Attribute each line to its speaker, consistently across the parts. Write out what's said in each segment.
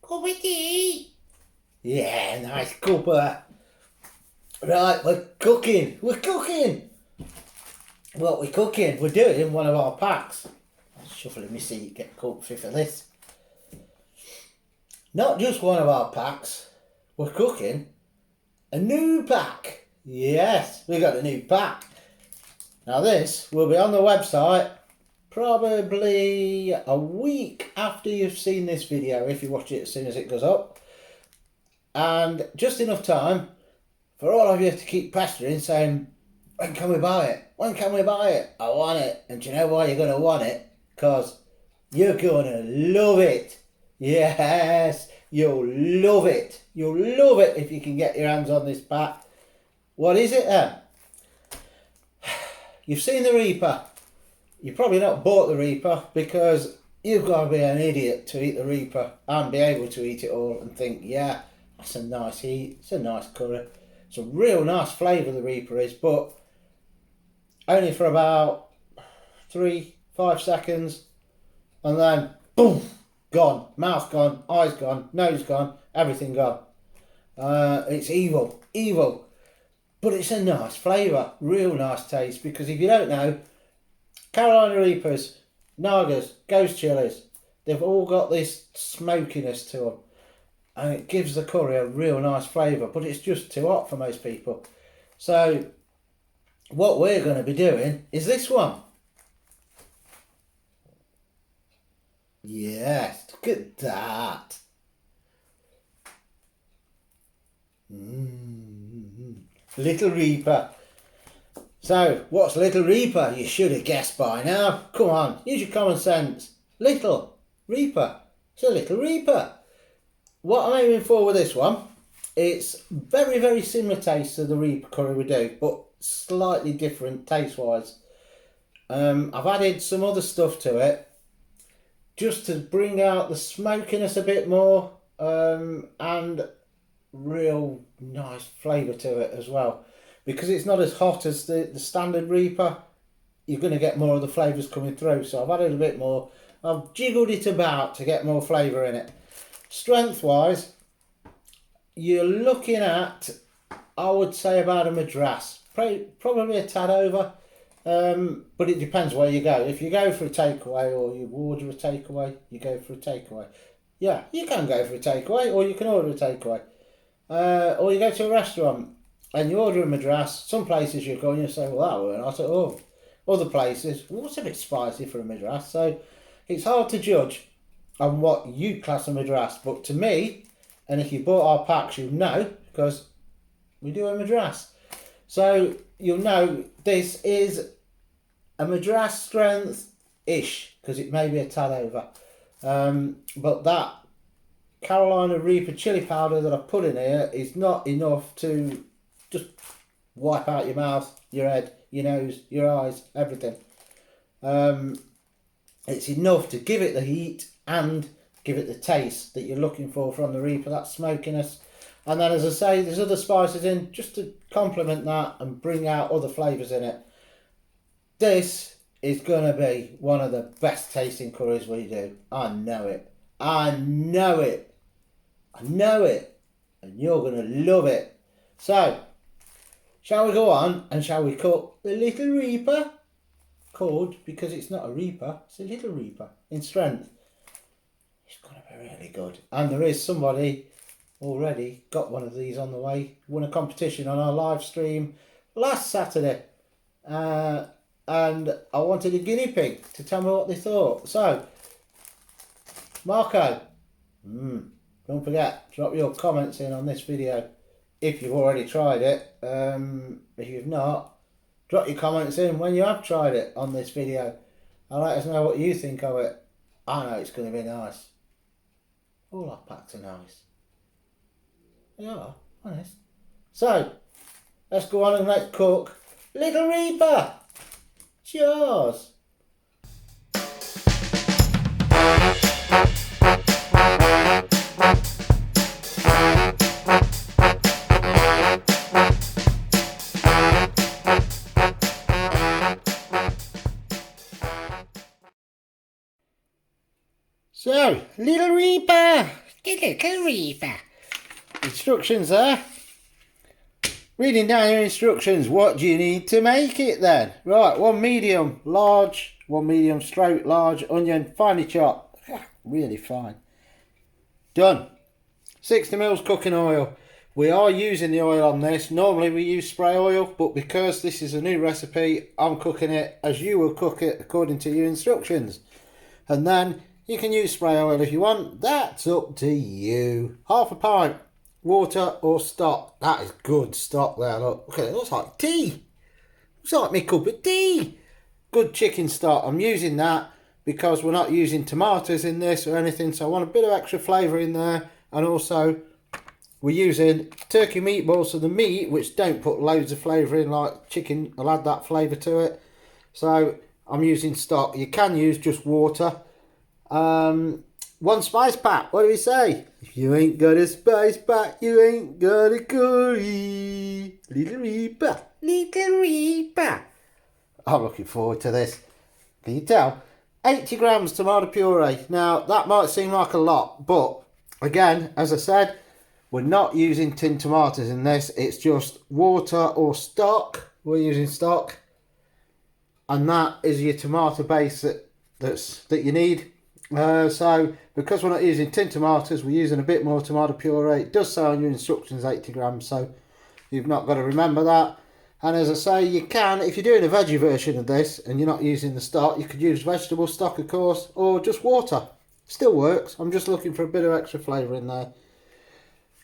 Speaker 1: Cuppity. Yeah, nice cuppa. Right, we're cooking. We're cooking. What we're cooking? We're doing one of our packs. I'm shuffling my seat, get comfy for this. Not just one of our packs. We're cooking a new pack. Yes, we got a new pack. Now this will be on the website probably a week after you've seen this video, if you watch it as soon as it goes up. And just enough time for all of you to keep pestering saying, when can we buy it? When can we buy it? I want it. And do you know why you're going to want it? Because you're going to love it. Yes, you'll love it. You'll love it if you can get your hands on this pack. What is it then? You've seen the Reaper. You've probably not bought the Reaper because you've got to be an idiot to eat the Reaper and be able to eat it all and think, yeah, that's a nice heat. It's a nice curry. It's a real nice flavour the Reaper is, but only for about 3-5 seconds, and then boom, gone. Mouth gone, eyes gone, nose gone, everything gone. It's evil, but it's a nice flavour, real nice taste. Because if you don't know, Carolina Reapers, Nagers, Ghost Chilies, they've all got this smokiness to them, and it gives the curry a real nice flavour, but it's just too hot for most people. So what we're going to be doing is this one. Yes, look at that. Little Reaper. So, what's Little Reaper? You should have guessed by now. Come on, use your common sense. Little Reaper. It's a Little Reaper. What I'm aiming for with this one, it's very, very similar taste to the Reaper curry we do, but slightly different taste-wise. I've added some other stuff to it, just to bring out the smokiness a bit more, and real nice flavour to it as well. Because it's not as hot as the standard Reaper, you're going to get more of the flavours coming through. So I've added a bit more. I've jiggled it about to get more flavour in it. Strength-wise, you're looking at, I would say, about a Madras. Probably a tad over. But it depends where you go. If you go for a takeaway or you order a takeaway, you go for a takeaway. Yeah, you can go for a takeaway or you can order a takeaway. Or you go to a restaurant and you order a Madras. Some places you go and you say, well, that weren't hot at all. Other places, well, it's a bit spicy for a Madras. So it's hard to judge on what you class a Madras. But to me, and if you bought our packs, you'll know, because we do a Madras. So you'll know this is a Madras strength-ish, because it may be a tad over. But that Carolina Reaper chili powder that I've put in here is not enough to just wipe out your mouth, your head, your nose, your eyes, everything. It's enough to give it the heat and give it the taste that you're looking for from the Reaper, that smokiness. And then, as I say, there's other spices in just to complement that and bring out other flavours in it. This is going to be one of the best tasting curries we do. I know it. I know it. I know it. And you're going to love it. So, shall we go on and shall we cook the Little Reaper? Called, because it's not a Reaper, it's a Little Reaper in strength. It's going to be really good. And there is somebody already got one of these on the way. Won a competition on our live stream last Saturday. And I wanted a guinea pig to tell me what they thought. So, Marco, don't forget, drop your comments in on this video if you've already tried it. If you've not, drop your comments in when you have tried it on this video and let us know what you think of it. I know it's going to be nice. All our packs are nice. They are, honest. So, let's go on and let's cook Little Reaper. Cheers. So, Little Reaper, You little reaper. Instructions there. Reading down your instructions, what do you need to make it then? Right, 1 medium large, 1 medium stroke large onion, finely chopped. Really fine. Done. 60 ml cooking oil. We are using the oil on this. Normally we use spray oil, but because this is a new recipe, I'm cooking it as you will cook it according to your instructions. And then you can use spray oil if you want. That's up to you. Half a pint. Water or stock. That is good stock there. Look at it. It looks like tea. Looks like my cup of tea. Good chicken stock. I'm using that because we're not using tomatoes in this or anything. So I want a bit of extra flavour in there. And also we're using turkey meatballs. So the meat, which don't put loads of flavour in like chicken, will add that flavour to it. So I'm using stock. You can use just water. 1 spice pack. What do we say? If you ain't got a spice pack, you ain't got a curry. Little Reaper, Little Reaper. I'm looking forward to this. Can you tell? 80 grams tomato puree. Now that might seem like a lot, but again, as I said, we're not using tin tomatoes in this. It's just water or stock. We're using stock, and that is your tomato base that you need. So because we're not using tin tomatoes, we're using a bit more tomato puree. It does say on your instructions 80 grams, so you've not got to remember that. And as I say, you can, if you're doing a veggie version of this and you're not using the stock, you could use vegetable stock, of course, or just water. Still works. I'm just looking for a bit of extra flavour in there.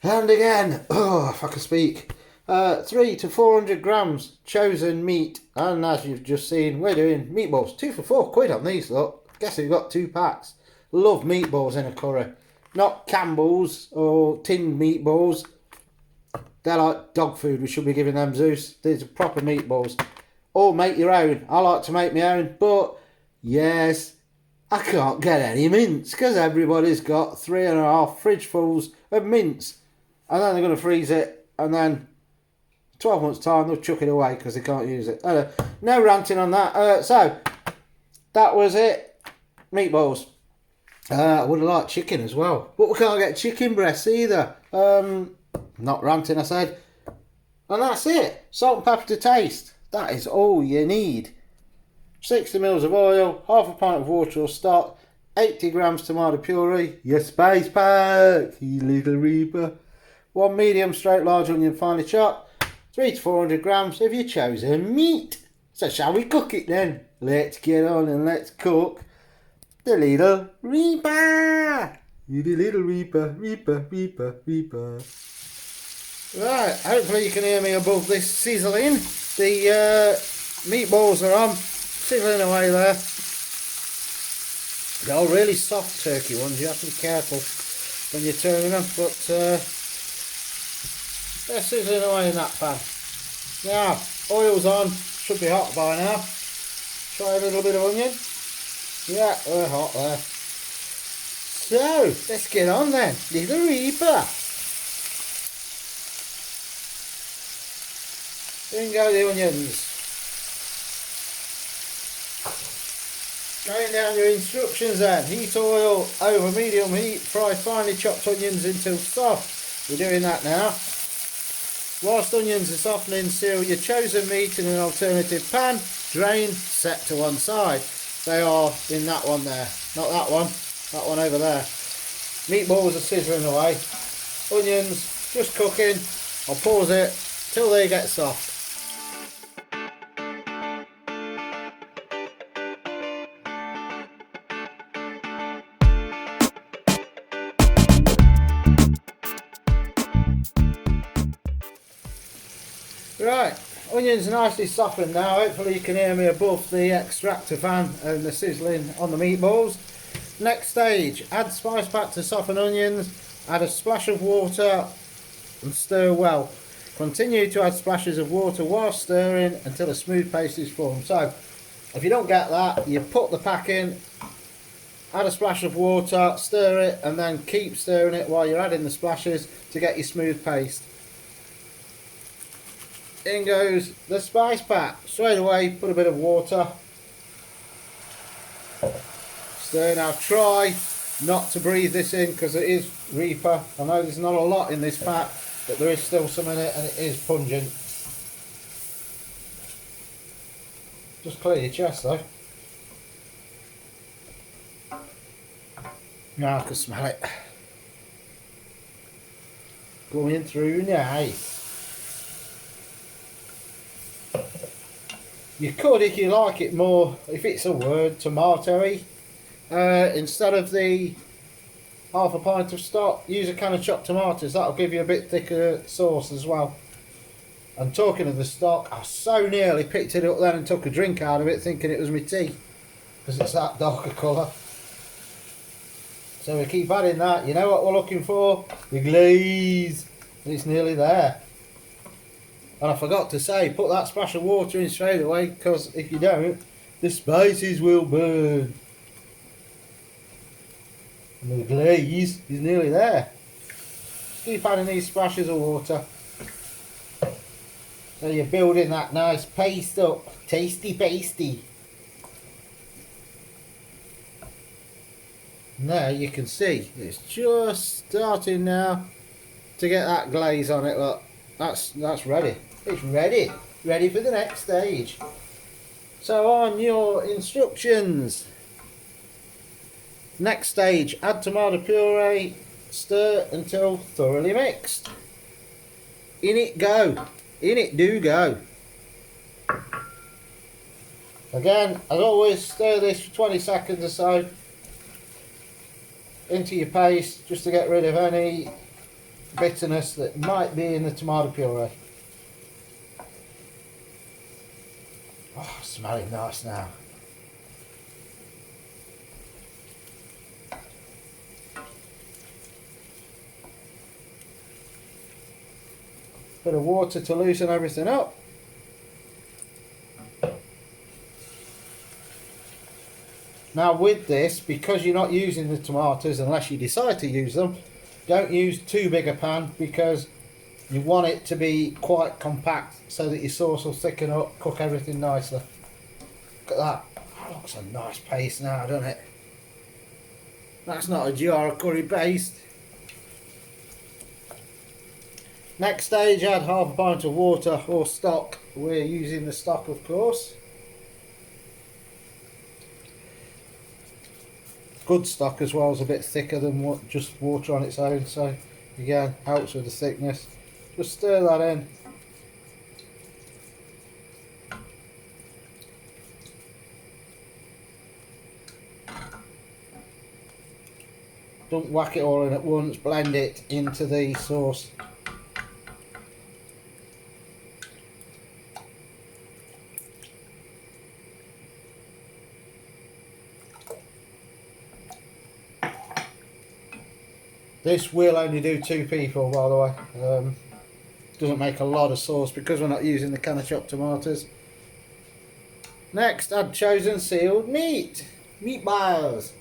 Speaker 1: And again, if I can speak, 300 to 400 grams chosen meat. And as you've just seen, we're doing meatballs. 2 for £4 on these, look. Guess we've got 2 packs. Love meatballs in a curry. Not Campbell's or tinned meatballs. They're like dog food. We should be giving them Zeus. These are proper meatballs. Or make your own. I like to make my own. But, yes, I can't get any mince because everybody's got 3.5 fridge fulls of mince. And then they're going to freeze it. And then 12 months' time, they'll chuck it away because they can't use it. No ranting on that. So, that was it. Meatballs. I would have liked chicken as well, but we can't get chicken breasts either. Not ranting, I said. And that's it. Salt and pepper to taste. That is all you need. 60 ml of oil, half a pint of water or stock, 80 grams tomato puree, your spice pack, you little reaper. 1 medium straight large onion finely chopped, 300 to 400 grams of your chosen meat. So shall we cook it then? Let's get on and let's cook the Little Reaper. You the Little Reaper, Reaper, Reaper, Reaper. Right, hopefully you can hear me above this sizzling. The meatballs are on, sizzling away there. They're really soft turkey ones, you have to be careful when you're turning them, but they're sizzling away in that pan. Now, oil's on, should be hot by now. Try a little bit of onion. Yeah, we're hot there. So, let's get on then. Little Reaper. In go the onions. Going down your instructions then. Heat oil over medium heat. Fry finely chopped onions until soft. We're doing that now. Whilst onions are softening, seal your chosen meat in an alternative pan. Drain, set to one side. They are in that one there, not that one over there. Meatballs are sizzling away. Onions just cooking. I'll pause it till they get soft. Right, onions nicely softened now. Hopefully you can hear me above the extractor fan and the sizzling on the meatballs. Next stage, add spice pack to soften onions, add a splash of water and stir well. Continue to add splashes of water while stirring until a smooth paste is formed. So, if you don't get that, you put the pack in, add a splash of water, stir it, and then keep stirring it while you're adding the splashes to get your smooth paste. In goes the spice pack. Straight away, put a bit of water. Stir. Now try not to breathe this in because it is Reaper. I know there's not a lot in this pack, but there is still some in it and it is pungent. Just clear your chest though. Now I can smell it. Going through nice. You could, if you like it more, if it's a word, tomatoey. Instead of the half a pint of stock, use a can of chopped tomatoes. That'll give you a bit thicker sauce as well. And talking of the stock, I so nearly picked it up then and took a drink out of it thinking it was my tea, because it's that darker colour. So we keep adding that. You know what we're looking for? The glaze. It's nearly there. And I forgot to say, put that splash of water in straight away, because if you don't, the spices will burn. And the glaze is nearly there. Just keep adding these splashes of water. So you're building that nice paste up. Tasty pasty. Now you can see it's just starting now to get that glaze on it. Look, that's ready. It's ready for the next stage. So on your instructions, next stage, add tomato puree, stir until thoroughly mixed. In it go, in it do go. Again, as always, stir this for 20 seconds or so into your paste, just to get rid of any bitterness that might be in the tomato puree. Oh, smelling nice now. Bit of water to loosen everything up. Now with this, because you're not using the tomatoes unless you decide to use them, don't use too big a pan, because you want it to be quite compact so that your sauce will thicken up, cook everything nicely. Look at that. That looks a nice paste now, doesn't it? That's not a jar of curry paste. Next stage, add half a pint of water or stock. We're using the stock, of course. Good stock as well is a bit thicker than just water on its own, so again helps with the thickness. Just stir that in. Don't whack it all in at once, blend it into the sauce. This will only do 2 people, by the way. Doesn't make a lot of sauce because we're not using the can of chopped tomatoes. Next, add chosen sealed meat. Meatballs.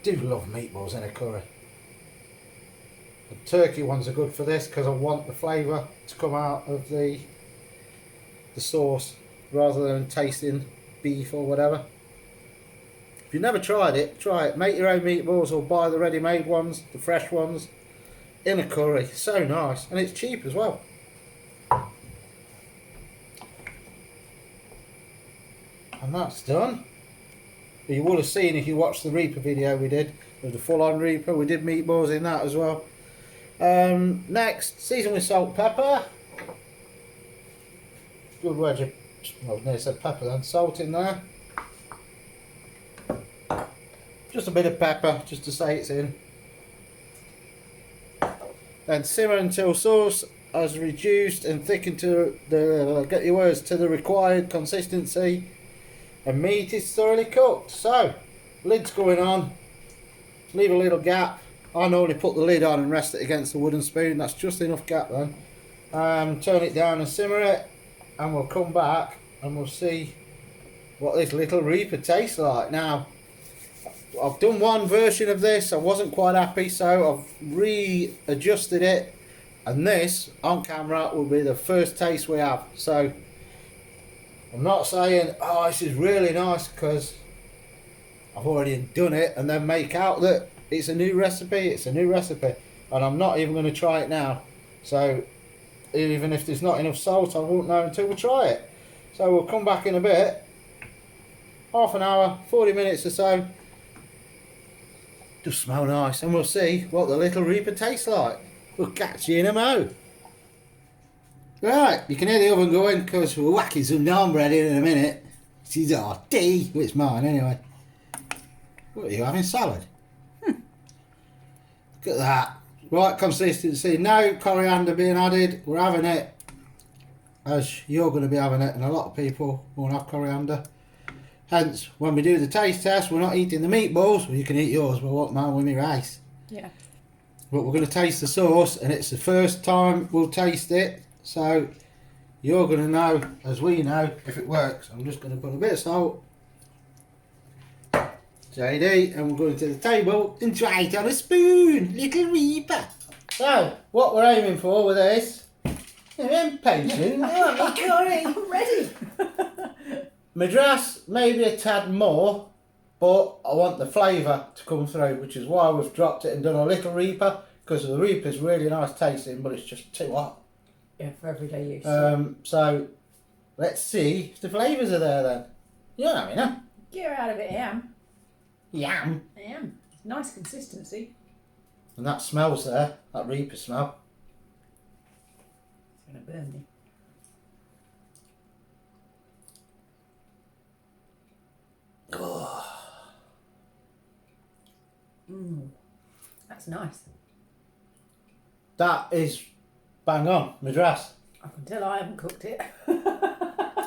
Speaker 1: Do love meatballs in a curry. The turkey ones are good for this because I want the flavour to come out of the sauce rather than tasting beef or whatever. If you've never tried it, try it. Make your own meatballs or buy the ready-made ones, the fresh ones, in a curry. So nice, and it's cheap as well. And that's done. But you would have seen if you watched the Reaper video we did, with the full-on Reaper, we did meatballs in that as well. Next, season with salt, pepper. Good wedge of, well, I nearly said pepper then, salt in there. Just a bit of pepper, just to say it's in. Then simmer until sauce has reduced and thickened to the, get your words, to the required consistency. And meat is thoroughly cooked. So, lid's going on. Leave a little gap. I normally put the lid on and rest it against the wooden spoon. That's just enough gap then. Turn it down and simmer it. And we'll come back and we'll see what this little Reaper tastes like. Now, I've done one version of this, I wasn't quite happy, so I've readjusted it, and this on camera will be the first taste we have. So I'm not saying, oh, this is really nice because I've already done it and then make out that it's a new recipe. It's a new recipe. And I'm not even going to try it now. So even if there's not enough salt, I won't know until we try it. So we'll come back in a bit. Half an hour, 40 minutes or so. Just smell nice. And we'll see what the Little Reaper tastes like. We'll catch you in a mo. Right, you can hear the oven going because we're whacking some naan bread in a minute. This is our tea. Well, it's mine anyway. What are you having, salad? Look at that. Right consistency. No coriander being added. We're having it as you're going to be having it, and a lot of people won't have coriander. Hence, when we do the taste test, we're not eating the meatballs. Well, you can eat yours, but I want mine with my rice.
Speaker 2: Yeah.
Speaker 1: But we're going to taste the sauce, and it's the first time we'll taste it. So you're going to know, as we know, if it works. I'm just going to put a bit of salt. JD, and we're going to the table and try it on a spoon. Little Reaper. So, what we're aiming for with this, you're impatient.
Speaker 2: I'm ready.
Speaker 1: Madras, maybe a tad more, but I want the flavour to come through, which is why we've dropped it and done a Little Reaper, because the Reaper's really nice tasting, but it's just too hot.
Speaker 2: Yeah, for everyday use.
Speaker 1: So, let's see if the flavours are there then. You know what I mean,
Speaker 2: Get out of it, Yam.
Speaker 1: Yum.
Speaker 2: Yam. It's nice consistency.
Speaker 1: And that smells there, that Reaper smell.
Speaker 2: It's going to burn me.
Speaker 1: Oh.
Speaker 2: That's nice.
Speaker 1: That is bang on, Madras.
Speaker 2: I can tell I haven't cooked it.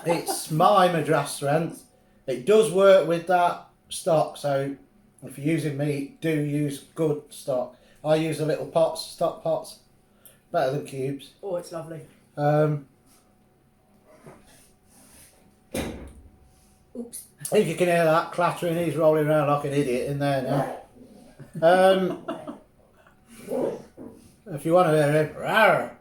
Speaker 1: It's my Madras strength. It does work with that stock, so if you're using meat, do use good stock. I use the little pots, stock pots, better than cubes.
Speaker 2: Oh, it's lovely. Oops.
Speaker 1: If you can hear that clattering, he's rolling around like an idiot in there now. If you want to hear him, rawr.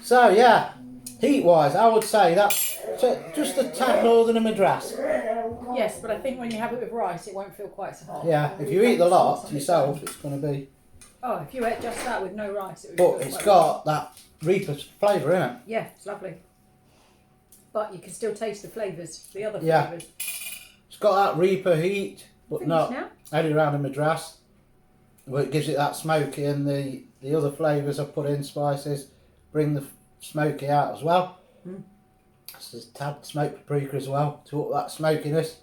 Speaker 1: So yeah, heat-wise, I would say that's just a tad more than a Madras.
Speaker 2: Yes, but I think when you have it with rice, it won't feel quite so hot.
Speaker 1: Yeah, if you eat the lot yourself, it's going to be.
Speaker 2: Oh, if you ate just that with no rice, it would.
Speaker 1: But
Speaker 2: feel
Speaker 1: it's
Speaker 2: quite
Speaker 1: got that Reaper's flavour in it.
Speaker 2: Yeah, it's lovely. But you can still taste the flavours, the other
Speaker 1: Yeah.
Speaker 2: flavours.
Speaker 1: It's got that Reaper heat, but
Speaker 2: Finished
Speaker 1: not
Speaker 2: now?
Speaker 1: added around a Madras. But it gives it that smoky, and the other flavours I've put in, spices, bring the smoky out as well. There's a tad smoked paprika as well to up that smokiness.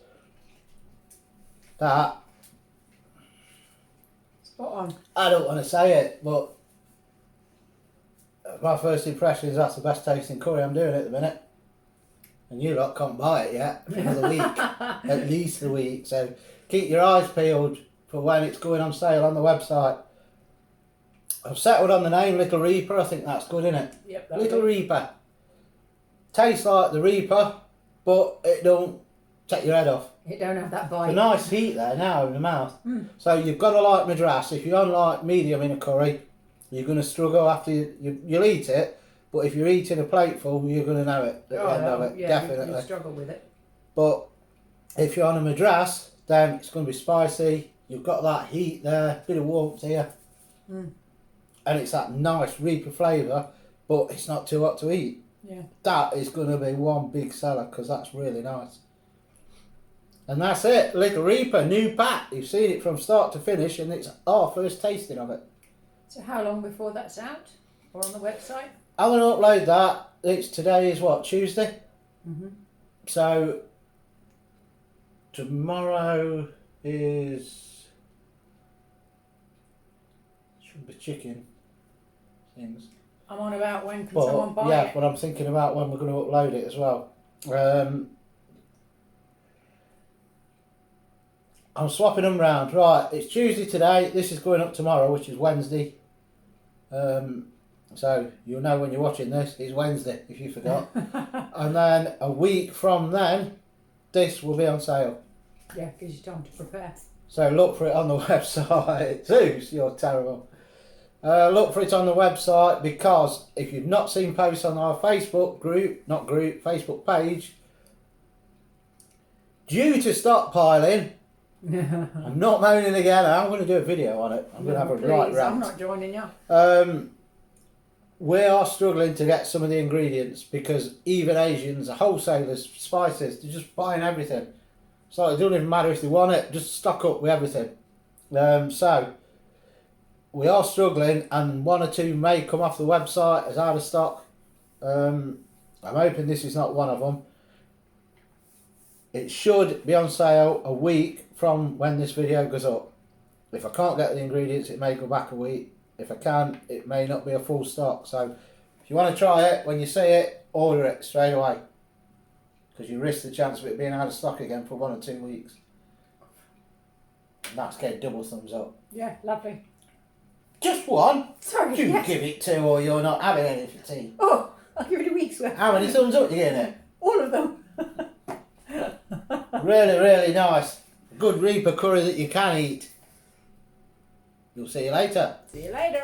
Speaker 1: That,
Speaker 2: Spot on.
Speaker 1: I don't want to say it, but my first impression is that's the best tasting curry I'm doing at the minute. And you lot can't buy it yet for another week, at least a week. So keep your eyes peeled for when it's going on sale on the website. I've settled on the name Little Reaper. I think that's good, innit?
Speaker 2: Yep.
Speaker 1: Little Reaper. Tastes like the Reaper, but it don't take your head off.
Speaker 2: It don't have that
Speaker 1: The
Speaker 2: bite.
Speaker 1: nice heat there now in the mouth. So you've got to like Madras. If you're on like medium in a curry, you're going to struggle after you'll eat it. But if you're eating a plateful, you're going to know it at the end of it,
Speaker 2: yeah,
Speaker 1: definitely.
Speaker 2: You'll struggle with it.
Speaker 1: But if you're on a Madras, then it's going to be spicy. You've got that heat there, bit of warmth here. And it's that nice Reaper flavour, but it's not too hot to eat.
Speaker 2: Yeah.
Speaker 1: That is going to be one big seller because that's really nice. And that's it, Little Reaper, new pack. You've seen it from start to finish, and it's our first tasting of it.
Speaker 2: So how long before that's out? Or on the website?
Speaker 1: I'm going to upload that. Today is what, Tuesday? So tomorrow is should be chicken things.
Speaker 2: I'm on about when can someone buy
Speaker 1: yeah,
Speaker 2: it?
Speaker 1: but I'm thinking about when we're going to upload it as well. I'm swapping them round. Right, it's Tuesday today. This is going up tomorrow, which is Wednesday. So you'll know when you're watching this, it's Wednesday, if you forgot. And then a week from then, this will be on sale.
Speaker 2: Yeah, gives you time to prepare.
Speaker 1: So look for it on the website. Zeus, you're terrible. Look for it on the website, because if you've not seen posts on our Facebook Facebook page, due to stockpiling, I'm not moaning again. I'm going to do a video on it. I'm going to have a right rant.
Speaker 2: I'm not joining you.
Speaker 1: We are struggling to get some of the ingredients, because even Asians, the wholesalers, spices, they're just buying everything. So it doesn't even matter if they want it, just stock up with everything. So we are struggling, and one or two may come off the website as out of stock. I'm hoping this is not one of them. It should be on sale a week from when this video goes up. If I can't get the ingredients, it may go back a week. If I can, it may not be a full stock. So if you want to try it, when you see it, order it straight away, because you risk the chance of it being out of stock again for 1 or 2 weeks. And that's getting double thumbs up.
Speaker 2: Yeah, lovely.
Speaker 1: Just one?
Speaker 2: Sorry,
Speaker 1: You
Speaker 2: yes.
Speaker 1: give it 2, or you're not having any for tea.
Speaker 2: Oh, I'll give it a week's worth.
Speaker 1: How many thumbs up are you getting it?
Speaker 2: All of them.
Speaker 1: Really, really nice. Good Reaper curry that you can eat. We'll see you later.
Speaker 2: See you later.